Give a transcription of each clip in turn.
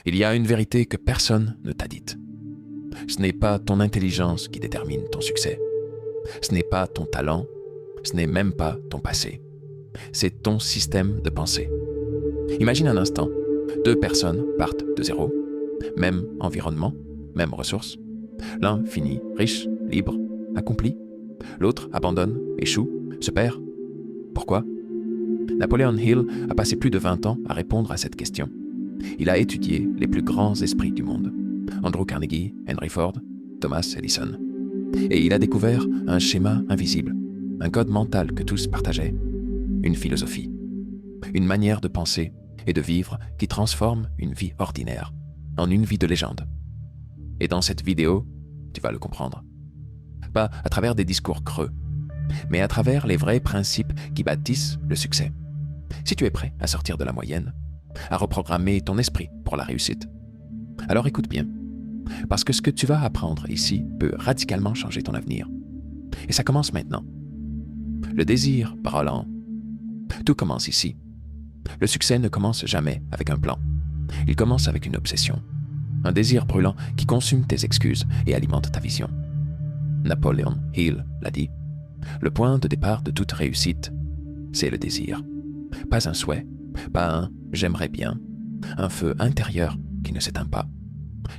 Il y a une vérité que personne ne t'a dite. Ce n'est pas ton intelligence qui détermine ton succès. Ce n'est pas ton talent. Ce n'est même pas ton passé. C'est ton système de pensée. Imagine un instant, 2 personnes partent de zéro, même environnement, même ressources. L'un finit riche, libre, accompli. L'autre abandonne, échoue, se perd. Pourquoi? Napoleon Hill a passé plus de 20 ans à répondre à cette question. Il a étudié les plus grands esprits du monde. Andrew Carnegie, Henry Ford, Thomas Edison. Et il a découvert un schéma invisible, un code mental que tous partageaient, une philosophie, une manière de penser et de vivre qui transforme une vie ordinaire en une vie de légende. Et dans cette vidéo, tu vas le comprendre. Pas à travers des discours creux, mais à travers les vrais principes qui bâtissent le succès. Si tu es prêt à sortir de la moyenne, à reprogrammer ton esprit pour la réussite, alors écoute bien, parce que ce que tu vas apprendre ici peut radicalement changer ton avenir. Et ça commence maintenant. Le désir brûlant. Tout commence ici. Le succès ne commence jamais avec un plan. Il commence avec une obsession. Un désir brûlant qui consume tes excuses et alimente ta vision. Napoleon Hill l'a dit. Le point de départ de toute réussite, c'est le désir. Pas un souhait, pas un « j'aimerais bien », un feu intérieur qui ne s'éteint pas.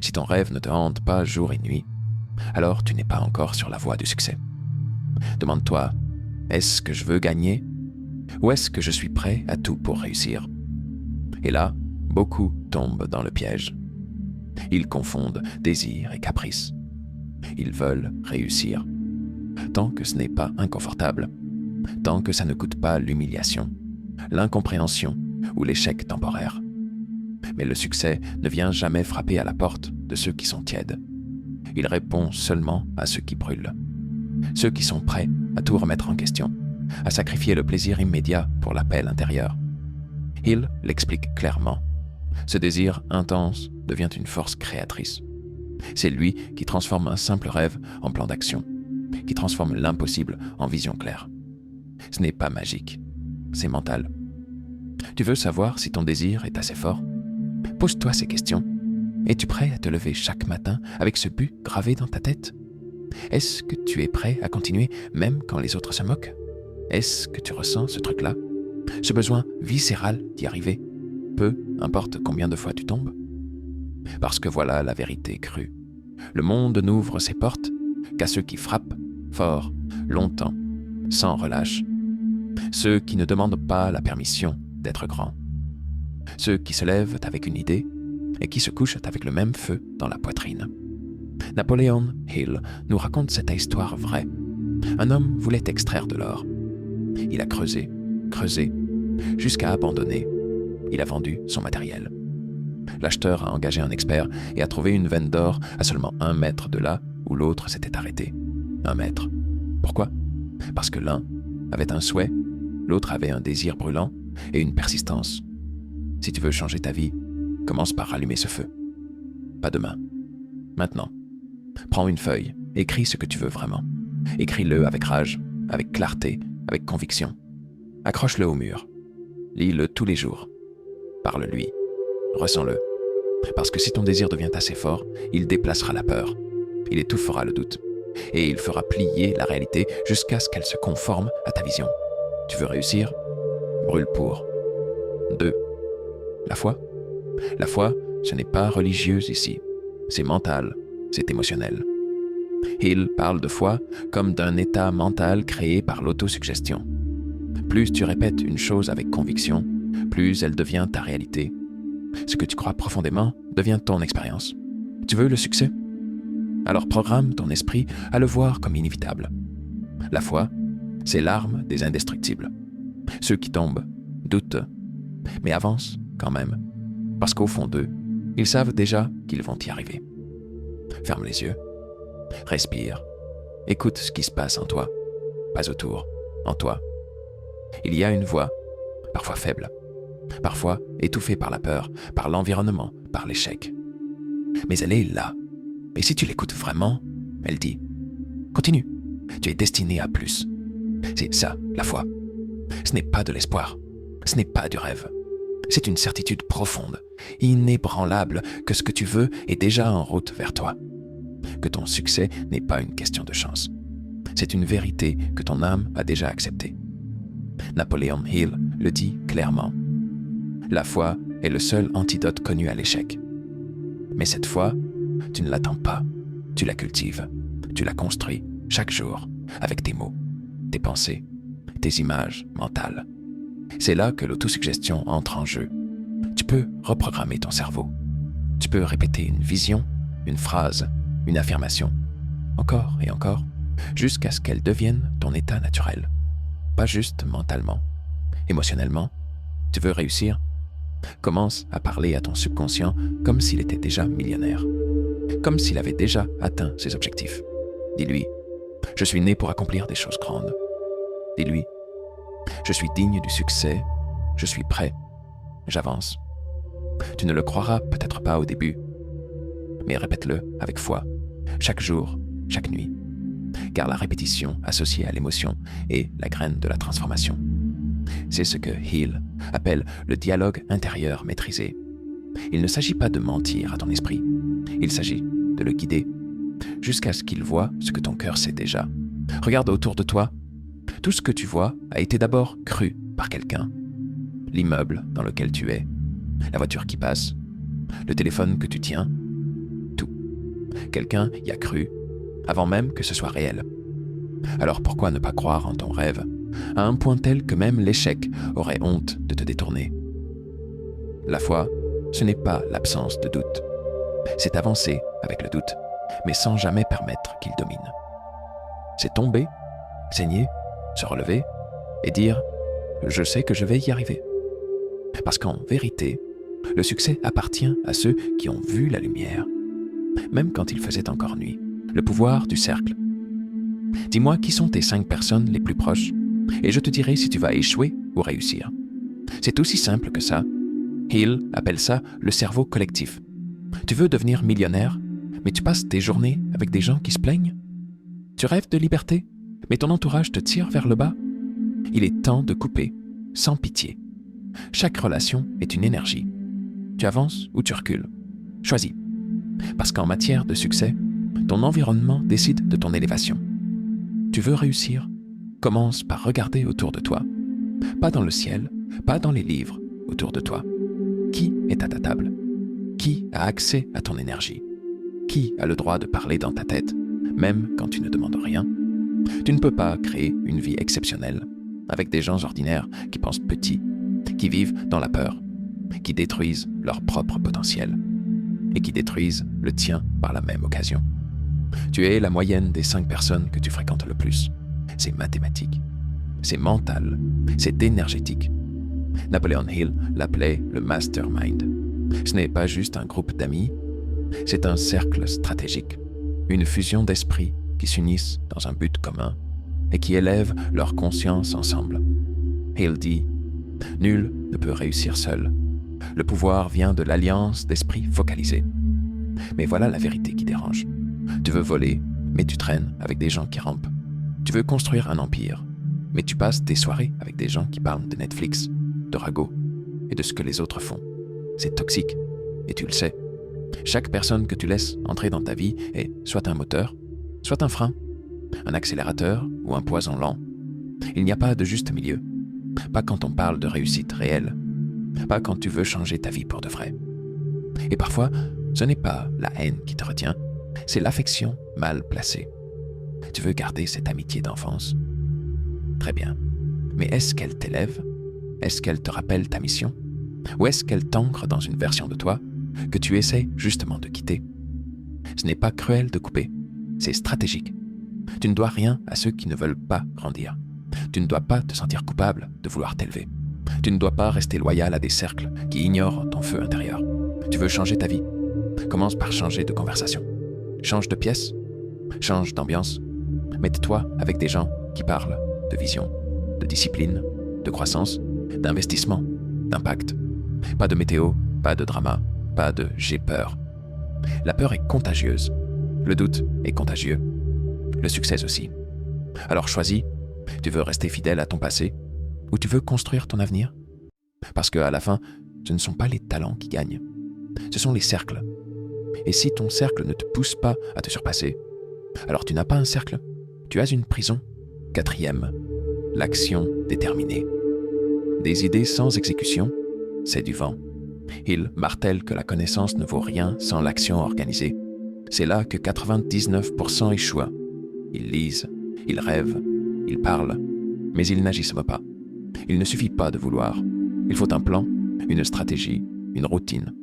Si ton rêve ne te hante pas jour et nuit, alors tu n'es pas encore sur la voie du succès. Demande-toi, est-ce que je veux gagner? Ou est-ce que je suis prêt à tout pour réussir? Et là, beaucoup tombent dans le piège. Ils confondent désir et caprice. Ils veulent réussir. Tant que ce n'est pas inconfortable, tant que ça ne coûte pas l'humiliation, l'incompréhension ou l'échec temporaire. Mais le succès ne vient jamais frapper à la porte de ceux qui sont tièdes. Il répond seulement à ceux qui brûlent. Ceux qui sont prêts à tout remettre en question, à sacrifier le plaisir immédiat pour l'appel intérieur. Hill l'explique clairement. Ce désir intense devient une force créatrice. C'est lui qui transforme un simple rêve en plan d'action, qui transforme l'impossible en vision claire. Ce n'est pas magique, c'est mental. Tu veux savoir si ton désir est assez fort? Pose-toi ces questions. Es-tu prêt à te lever chaque matin avec ce but gravé dans ta tête? Est-ce que tu es prêt à continuer même quand les autres se moquent? Est-ce que tu ressens ce truc-là? Ce besoin viscéral d'y arriver, peu importe combien de fois tu tombes? Parce que voilà la vérité crue. Le monde n'ouvre ses portes qu'à ceux qui frappent fort, longtemps, sans relâche. Ceux qui ne demandent pas la permission d'être grands. Ceux qui se lèvent avec une idée et qui se couchent avec le même feu dans la poitrine. Napoleon Hill nous raconte cette histoire vraie. Un homme voulait extraire de l'or. Il a creusé, jusqu'à abandonner. Il a vendu son matériel. L'acheteur a engagé un expert et a trouvé une veine d'or à seulement 1 mètre de là où l'autre s'était arrêté. 1 mètre. Pourquoi? Parce que l'un avait un souhait, l'autre avait un désir brûlant et une persistance. Si tu veux changer ta vie, commence par rallumer ce feu. Pas demain. Maintenant. Prends une feuille, écris ce que tu veux vraiment. Écris-le avec rage, avec clarté, avec conviction. Accroche-le au mur. Lis-le tous les jours. Parle-lui. Ressens-le. Parce que si ton désir devient assez fort, il déplacera la peur. Il étouffera le doute. Et il fera plier la réalité jusqu'à ce qu'elle se conforme à ta vision. Tu veux réussir? Brûle pour. 2. La foi? La foi, ce n'est pas religieuse ici. C'est mental, c'est émotionnel. Hill parle de foi comme d'un état mental créé par l'autosuggestion. Plus tu répètes une chose avec conviction, plus elle devient ta réalité. Ce que tu crois profondément devient ton expérience. Tu veux le succès? Alors programme ton esprit à le voir comme inévitable. La foi, c'est l'arme des indestructibles. Ceux qui tombent, doutent, mais avancent quand même. Parce qu'au fond d'eux, ils savent déjà qu'ils vont y arriver. Ferme les yeux. Respire. Écoute ce qui se passe en toi, pas autour, en toi. Il y a une voix, parfois faible, parfois étouffée par la peur, par l'environnement, par l'échec. Mais elle est là. Et si tu l'écoutes vraiment, elle dit « Continue, tu es destiné à plus ». C'est ça, la foi. Ce n'est pas de l'espoir, ce n'est pas du rêve. C'est une certitude profonde, inébranlable, que ce que tu veux est déjà en route vers toi. Que ton succès n'est pas une question de chance. C'est une vérité que ton âme a déjà acceptée. Napoleon Hill le dit clairement. La foi est le seul antidote connu à l'échec. Mais cette foi, tu ne l'attends pas, tu la cultives, tu la construis chaque jour avec tes mots, tes pensées, tes images mentales. C'est là que l'autosuggestion entre en jeu. Tu peux reprogrammer ton cerveau. Tu peux répéter une vision, une phrase, une affirmation, encore et encore, jusqu'à ce qu'elle devienne ton état naturel. Pas juste mentalement, émotionnellement. Tu veux réussir? Commence à parler à ton subconscient comme s'il était déjà millionnaire, comme s'il avait déjà atteint ses objectifs. Dis-lui, je suis né pour accomplir des choses grandes. Dis-lui, je suis digne du succès, je suis prêt, j'avance. Tu ne le croiras peut-être pas au début, mais répète-le avec foi, chaque jour, chaque nuit, car la répétition associée à l'émotion est la graine de la transformation. C'est ce que Hill appelle le dialogue intérieur maîtrisé. Il ne s'agit pas de mentir à ton esprit, il s'agit de le guider, jusqu'à ce qu'il voie ce que ton cœur sait déjà. Regarde autour de toi, tout ce que tu vois a été d'abord cru par quelqu'un. L'immeuble dans lequel tu es, la voiture qui passe, le téléphone que tu tiens, tout. Quelqu'un y a cru, avant même que ce soit réel. Alors pourquoi ne pas croire en ton rêve, à un point tel que même l'échec aurait honte de te détourner? La foi, ce n'est pas l'absence de doute. C'est avancer avec le doute, mais sans jamais permettre qu'il domine. C'est tomber, saigner, se relever et dire « je sais que je vais y arriver ». Parce qu'en vérité, le succès appartient à ceux qui ont vu la lumière, même quand il faisait encore nuit. Le pouvoir du cercle. Dis-moi qui sont tes 5 personnes les plus proches et je te dirai si tu vas échouer ou réussir. C'est aussi simple que ça. Hill appelle ça le cerveau collectif. Tu veux devenir millionnaire, mais tu passes tes journées avec des gens qui se plaignent? Tu rêves de liberté, mais ton entourage te tire vers le bas? Il est temps de couper, sans pitié. Chaque relation est une énergie. Tu avances ou tu recules. Choisis. Parce qu'en matière de succès, ton environnement décide de ton élévation. Tu veux réussir? Commence par regarder autour de toi. Pas dans le ciel, pas dans les livres, autour de toi. Qui est à ta table? Qui a accès à ton énergie? Qui a le droit de parler dans ta tête, même quand tu ne demandes rien? Tu ne peux pas créer une vie exceptionnelle avec des gens ordinaires qui pensent petit, qui vivent dans la peur, qui détruisent leur propre potentiel et qui détruisent le tien par la même occasion. Tu es la moyenne des 5 personnes que tu fréquentes le plus. C'est mathématique, c'est mental, c'est énergétique. Napoleon Hill l'appelait le mastermind. Ce n'est pas juste un groupe d'amis, c'est un cercle stratégique, une fusion d'esprits qui s'unissent dans un but commun et qui élèvent leur conscience ensemble. Hill dit « Nul ne peut réussir seul. Le pouvoir vient de l'alliance d'esprits focalisés. » Mais voilà la vérité qui dérange. Tu veux voler, mais tu traînes avec des gens qui rampent. Tu veux construire un empire, mais tu passes tes soirées avec des gens qui parlent de Netflix, de ragots et de ce que les autres font. C'est toxique, et tu le sais. Chaque personne que tu laisses entrer dans ta vie est soit un moteur, soit un frein, un accélérateur ou un poison lent. Il n'y a pas de juste milieu. Pas quand on parle de réussite réelle. Pas quand tu veux changer ta vie pour de vrai. Et parfois, ce n'est pas la haine qui te retient, c'est l'affection mal placée. Tu veux garder cette amitié d'enfance? Très bien. Mais est-ce qu'elle t'élève? Est-ce qu'elle te rappelle ta mission? Ou est-ce qu'elle t'ancre dans une version de toi que tu essaies justement de quitter? Ce n'est pas cruel de couper, c'est stratégique. Tu ne dois rien à ceux qui ne veulent pas grandir. Tu ne dois pas te sentir coupable de vouloir t'élever. Tu ne dois pas rester loyal à des cercles qui ignorent ton feu intérieur. Tu veux changer ta vie? Commence par changer de conversation. Change de pièce, change d'ambiance. Mets-toi avec des gens qui parlent de vision, de discipline, de croissance, d'investissement, d'impact. Pas de météo, pas de drama, pas de « j'ai peur ». La peur est contagieuse. Le doute est contagieux. Le succès aussi. Alors choisis, tu veux rester fidèle à ton passé ou tu veux construire ton avenir? Parce qu'à la fin, ce ne sont pas les talents qui gagnent, ce sont les cercles. Et si ton cercle ne te pousse pas à te surpasser, alors tu n'as pas un cercle, tu as une prison. 4e, l'action déterminée. Des idées sans exécution, c'est du vent. Hill martèle que la connaissance ne vaut rien sans l'action organisée. C'est là que 99% échouent. Ils lisent, ils rêvent, ils parlent, mais ils n'agissent pas. Il ne suffit pas de vouloir. Il faut un plan, une stratégie, une routine.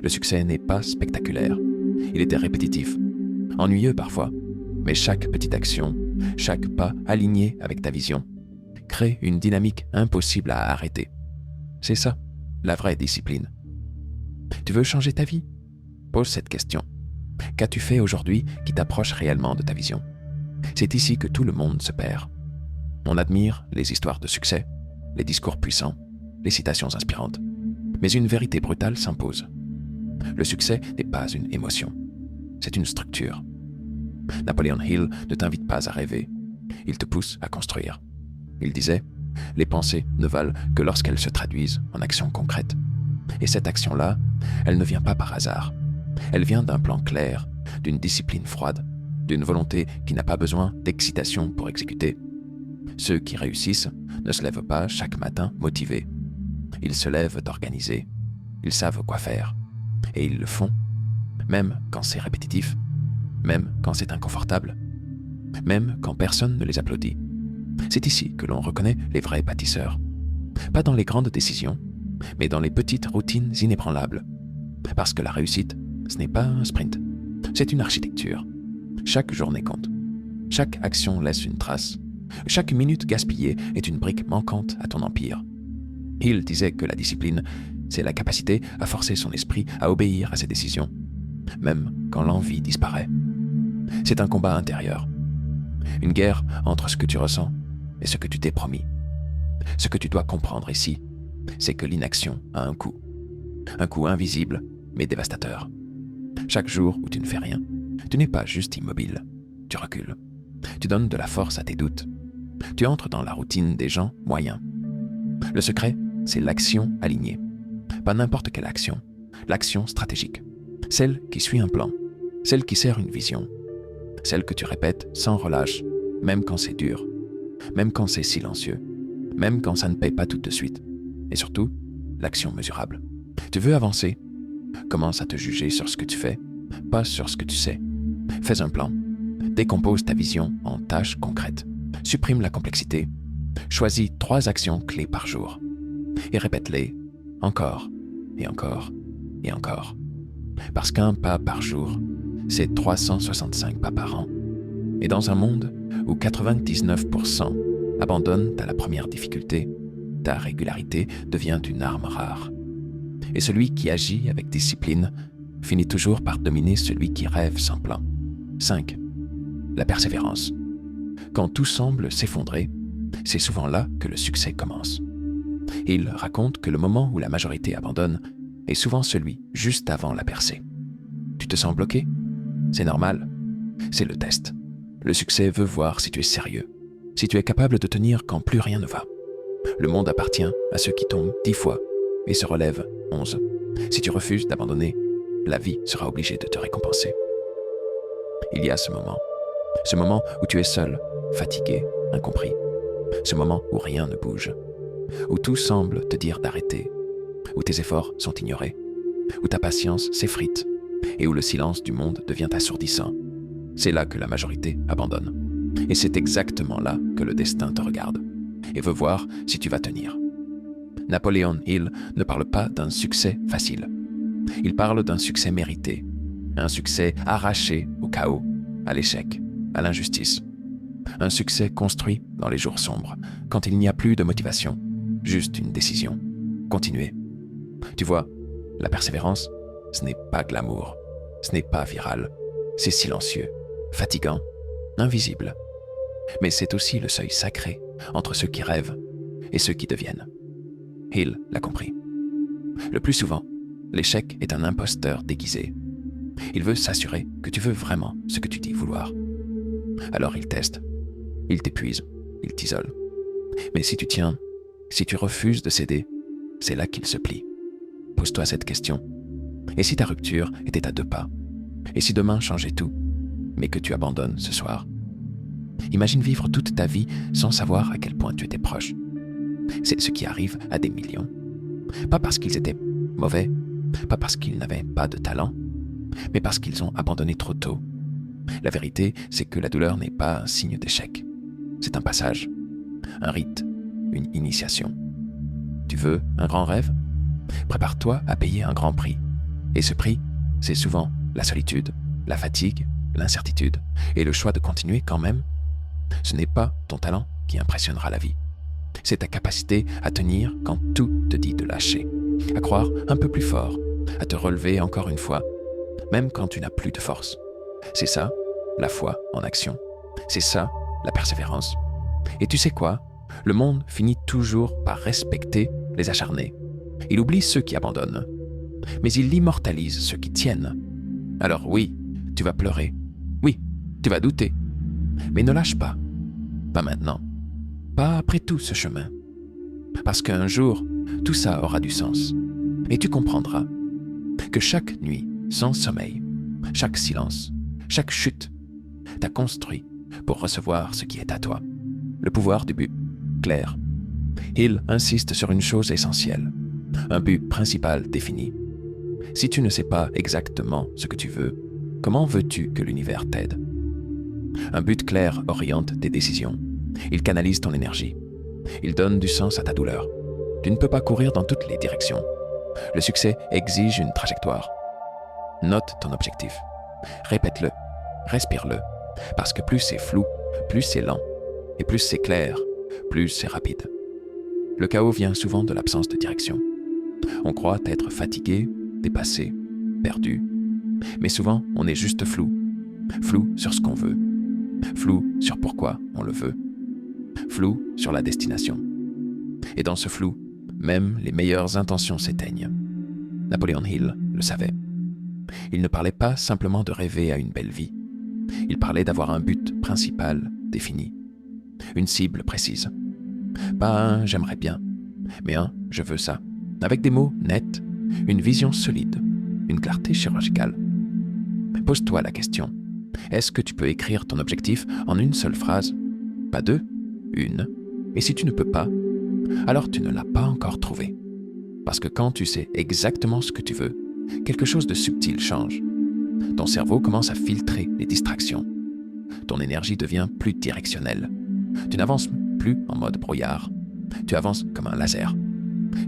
Le succès n'est pas spectaculaire. Il était répétitif, ennuyeux parfois, mais chaque petite action, chaque pas aligné avec ta vision, crée une dynamique impossible à arrêter. C'est ça, la vraie discipline. Tu veux changer ta vie? Pose cette question. Qu'as-tu fait aujourd'hui qui t'approche réellement de ta vision? C'est ici que tout le monde se perd. On admire les histoires de succès, les discours puissants, les citations inspirantes. Mais une vérité brutale s'impose. Le succès n'est pas une émotion, c'est une structure. Napoleon Hill ne t'invite pas à rêver, il te pousse à construire. Il disait, les pensées ne valent que lorsqu'elles se traduisent en actions concrètes. Et cette action-là, elle ne vient pas par hasard. Elle vient d'un plan clair, d'une discipline froide, d'une volonté qui n'a pas besoin d'excitation pour exécuter. Ceux qui réussissent ne se lèvent pas chaque matin motivés. Ils se lèvent organisés. Ils savent quoi faire. Et ils le font, même quand c'est répétitif, même quand c'est inconfortable, même quand personne ne les applaudit. C'est ici que l'on reconnaît les vrais bâtisseurs. Pas dans les grandes décisions, mais dans les petites routines inébranlables. Parce que la réussite, ce n'est pas un sprint, c'est une architecture. Chaque journée compte. Chaque action laisse une trace. Chaque minute gaspillée est une brique manquante à ton empire. Hill disait que la discipline, c'est la capacité à forcer son esprit à obéir à ses décisions, même quand l'envie disparaît. C'est un combat intérieur. Une guerre entre ce que tu ressens et ce que tu t'es promis. Ce que tu dois comprendre ici, c'est que l'inaction a un coût. Un coût invisible, mais dévastateur. Chaque jour où tu ne fais rien, tu n'es pas juste immobile, tu recules. Tu donnes de la force à tes doutes. Tu entres dans la routine des gens moyens. Le secret, c'est l'action alignée. Pas n'importe quelle action, l'action stratégique. Celle qui suit un plan, celle qui sert une vision. Celle que tu répètes sans relâche, même quand c'est dur, même quand c'est silencieux, même quand ça ne paye pas tout de suite. Et surtout, l'action mesurable. Tu veux avancer? Commence à te juger sur ce que tu fais, pas sur ce que tu sais. Fais un plan. Décompose ta vision en tâches concrètes. Supprime la complexité. Choisis 3 actions clés par jour. Et répète-les encore et encore et encore. Parce qu'un pas par jour, c'est 365 pas par an. Et dans un monde où 99% abandonnent à la première difficulté, ta régularité devient une arme rare. Et celui qui agit avec discipline finit toujours par dominer celui qui rêve sans plan. 5. La persévérance. Quand tout semble s'effondrer, c'est souvent là que le succès commence. Il raconte que le moment où la majorité abandonne est souvent celui juste avant la percée. Tu te sens bloqué? C'est normal. C'est le test. Le succès veut voir si tu es sérieux, si tu es capable de tenir quand plus rien ne va. Le monde appartient à ceux qui tombent 10 fois et se relèvent 11. Si tu refuses d'abandonner, la vie sera obligée de te récompenser. Il y a ce moment où tu es seul, fatigué, incompris. Ce moment où rien ne bouge, où tout semble te dire d'arrêter, où tes efforts sont ignorés, où ta patience s'effrite et où le silence du monde devient assourdissant. C'est là que la majorité abandonne. Et c'est exactement là que le destin te regarde et veut voir si tu vas tenir. Napoleon Hill ne parle pas d'un succès facile. Il parle d'un succès mérité, un succès arraché au chaos, à l'échec, à l'injustice. Un succès construit dans les jours sombres, quand il n'y a plus de motivation, juste une décision. Continuer. Tu vois, la persévérance, ce n'est pas glamour, ce n'est pas viral, c'est silencieux, fatigant, invisible. Mais c'est aussi le seuil sacré entre ceux qui rêvent et ceux qui deviennent. Hill l'a compris. Le plus souvent, l'échec est un imposteur déguisé. Il veut s'assurer que tu veux vraiment ce que tu dis vouloir. Alors il teste, il t'épuise, il t'isole. Mais si tu tiens, si tu refuses de céder, c'est là qu'il se plie. pose-toi cette question. Et si ta rupture était à 2 pas? Et si demain changeait tout, mais que tu abandonnes ce soir? Imagine vivre toute ta vie sans savoir à quel point tu étais proche. C'est ce qui arrive à des millions. Pas parce qu'ils étaient mauvais, pas parce qu'ils n'avaient pas de talent, mais parce qu'ils ont abandonné trop tôt. La vérité, c'est que la douleur n'est pas un signe d'échec. C'est un passage, un rite, une initiation. Tu veux un grand rêve? Prépare-toi à payer un grand prix. Et ce prix, c'est souvent la solitude, la fatigue, l'incertitude et le choix de continuer quand même. Ce n'est pas ton talent qui impressionnera la vie. C'est ta capacité à tenir quand tout te dit de lâcher, à croire un peu plus fort, à te relever encore une fois, même quand tu n'as plus de force. C'est ça, la foi en action. C'est ça, la persévérance. Et tu sais quoi? Le monde finit toujours par respecter les acharnés. Il oublie ceux qui abandonnent, mais il immortalise ceux qui tiennent. Alors oui, tu vas pleurer. Oui, tu vas douter. Mais ne lâche pas. Pas maintenant. Pas après tout ce chemin. Parce qu'un jour, tout ça aura du sens. Et tu comprendras que chaque nuit, sans sommeil, chaque silence, chaque chute, t'a construit pour recevoir ce qui est à toi. Le pouvoir du but, clair. Hill insiste sur une chose essentielle, un but principal défini. Si tu ne sais pas exactement ce que tu veux, comment veux-tu que l'univers t'aide? Un but clair oriente tes décisions. Il canalise ton énergie. Il donne du sens à ta douleur. Tu ne peux pas courir dans toutes les directions. Le succès exige une trajectoire. Note ton objectif. Répète-le. Respire-le. Parce que plus c'est flou, plus c'est lent. Et plus c'est clair, plus c'est rapide. Le chaos vient souvent de l'absence de direction. On croit être fatigué, dépassé, perdu. Mais souvent, on est juste flou. Flou sur ce qu'on veut. Flou sur pourquoi on le veut. Flou sur la destination. Et dans ce flou, même les meilleures intentions s'éteignent. Napoléon Hill le savait. Il ne parlait pas simplement de rêver à une belle vie. Il parlait d'avoir un but principal défini. Une cible précise. Pas un « j'aimerais bien », mais un « je veux ça », avec des mots nets, une vision solide, une clarté chirurgicale. Pose-toi la question. Est-ce que tu peux écrire ton objectif en une seule phrase? Pas deux, une. Et si tu ne peux pas, alors tu ne l'as pas encore trouvé. Parce que quand tu sais exactement ce que tu veux, quelque chose de subtil change. Ton cerveau commence à filtrer les distractions. Ton énergie devient plus directionnelle. Tu n'avances plus en mode brouillard. Tu avances comme un laser.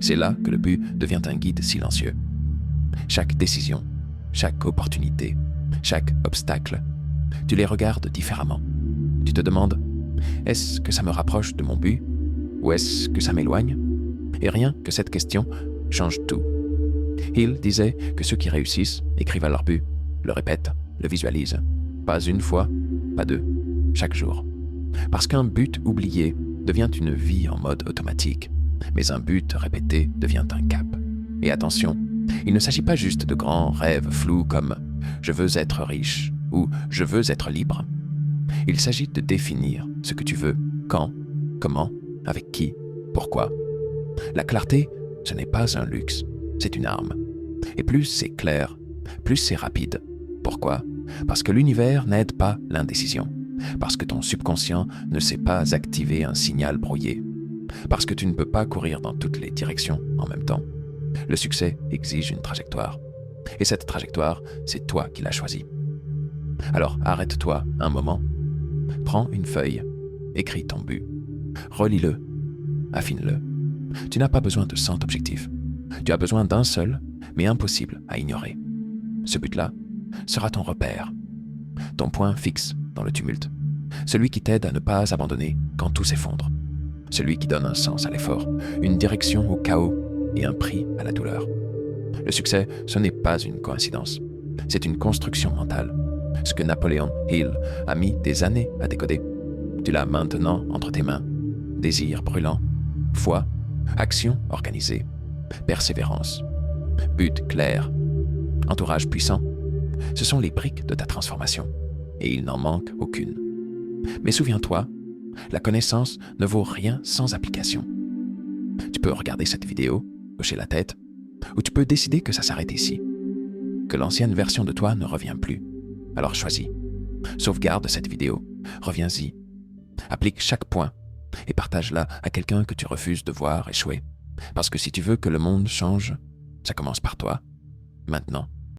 C'est là que le but devient un guide silencieux. Chaque décision, chaque opportunité, chaque obstacle, tu les regardes différemment. Tu te demandes, est-ce que ça me rapproche de mon but ou est-ce que ça m'éloigne? Et rien que cette question change tout. Hill disait que ceux qui réussissent écrivent à leur but, le répètent, le visualisent. Pas une fois, pas deux, chaque jour. Parce qu'un but oublié devient une vie en mode automatique, mais un but répété devient un cap. Et attention, il ne s'agit pas juste de grands rêves flous comme « je veux être riche » ou « je veux être libre ». Il s'agit de définir ce que tu veux, quand, comment, avec qui, pourquoi. La clarté, ce n'est pas un luxe, c'est une arme. Et plus c'est clair, plus c'est rapide. Pourquoi? Parce que l'univers n'aide pas l'indécision. Parce que ton subconscient ne sait pas activer un signal brouillé. Parce que tu ne peux pas courir dans toutes les directions en même temps. Le succès exige une trajectoire. Et cette trajectoire, c'est toi qui l'as choisie. Alors arrête-toi un moment. Prends une feuille. Écris ton but. Relis-le. Affine-le. Tu n'as pas besoin de 100 objectifs. Tu as besoin d'un seul, mais impossible à ignorer. Ce but-là sera ton repère. Ton point fixe dans le tumulte. Celui qui t'aide à ne pas abandonner quand tout s'effondre. Celui qui donne un sens à l'effort, une direction au chaos et un prix à la douleur. Le succès, ce n'est pas une coïncidence. C'est une construction mentale. Ce que Napoléon Hill a mis des années à décoder. Tu l'as maintenant entre tes mains. Désir brûlant, foi, action organisée, persévérance, but clair, entourage puissant. Ce sont les briques de ta transformation. Et il n'en manque aucune. Mais souviens-toi, la connaissance ne vaut rien sans application. Tu peux regarder cette vidéo, hocher la tête, Ou tu peux décider que ça s'arrête ici, que l'ancienne version de toi ne revient plus. Alors choisis. Sauvegarde cette vidéo, reviens-y. Applique chaque point et partage-la à quelqu'un que tu refuses de voir échouer. Parce que si tu veux que le monde change, ça commence par toi, maintenant.